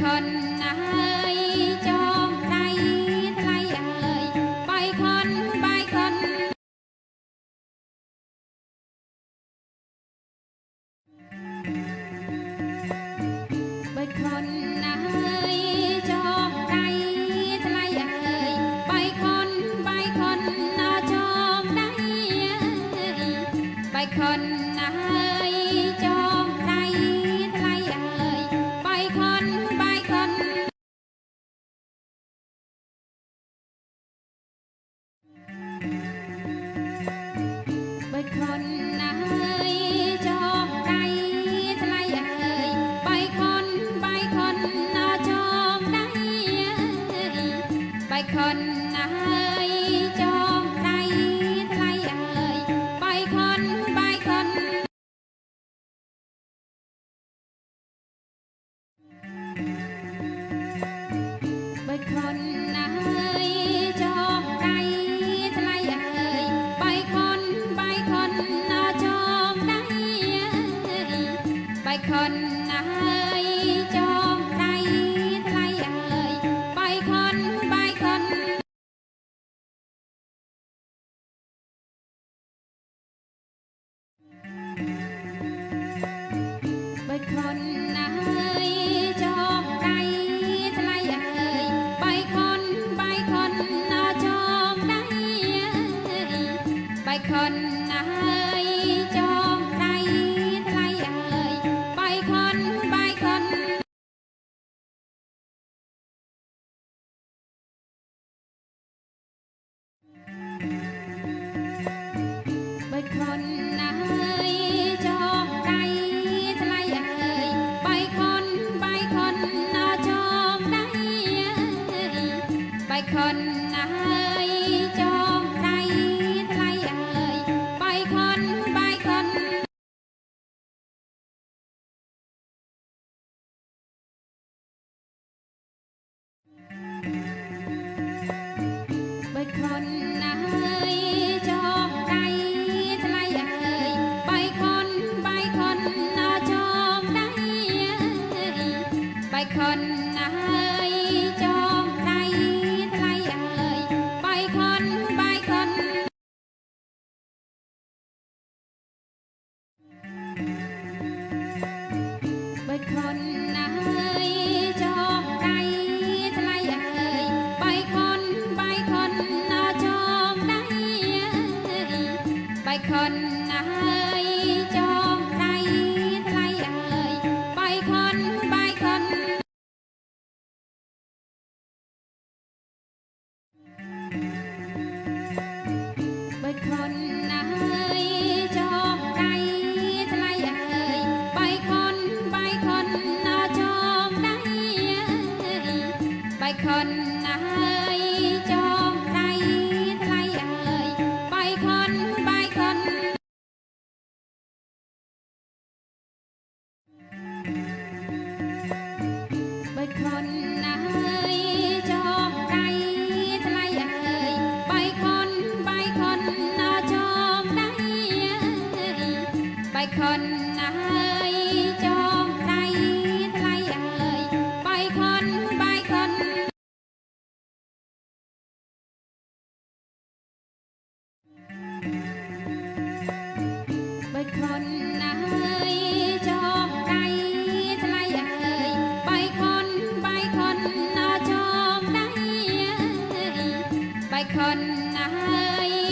คนนะเฮ้ยจองใจไทยเอ่ยไปคนไปคนไปคนนะเฮ้ยจองใจไทยเอ่ยไปคนไปคนนะจองใจไปคนนะเฮ้ยจองใจไทยเอ่ยไปคนไปคนไปคนนะเฮ้ยจองใจไทยเอ่ยไปคนไปคนนะจองใจไปคนนะเฮ้ยจองใจไทยเอ่ยไปคนไปคนไปคนนะเฮ้ยจองใจไทยเอ่ยไปคนไปคนนะจองใจไปคนนะเฮ้ยจองใจไทยเอ่ยไปคนไปคนไปคนนะเฮ้ยจองใจไทยเอ่ยไปคนไปคนนะจองใจไปคนนะเฮ้ยจองใจไทยเอ่ยไปคนไปคนไปคนนะเฮ้ยจองใจไทยเอ่ยไปคนไปคนนะจองใจไปคนนะเฮ้ยจองใจไทยเอ่ยไปคนไปคนไปคนนะเฮ้ยจองใจไทยเอ่ยไปคนไปคนนะจองใจไปคนนะเฮ้ยจองใจไทยเอ่ยไปคนไปคนไปคนนะเฮ้ยจองใจไทยเอ่ยไปคนไปคนนะจองใจไปคนนะเฮ้ยจองใจไทยเอ่ยไปคนไปคนไปคนนะเฮ้ยจองใจไทยเอ่ยไปคนไปคนนะจองใจไปคนนะเฮ้ยจองใจไทยเอ่ยไปคนไปคนไปคนนะเฮ้ยจองใจไทยเอ่ยไปคนไปคนนะจองใจไปคนนะเฮ้ยจองใจไทยเอ่ยไปคนไปคนไปคนนะเฮ้ยจองใจไทยเอ่ยไปคนไปคนนะจองใจไปคนนะเฮ้ย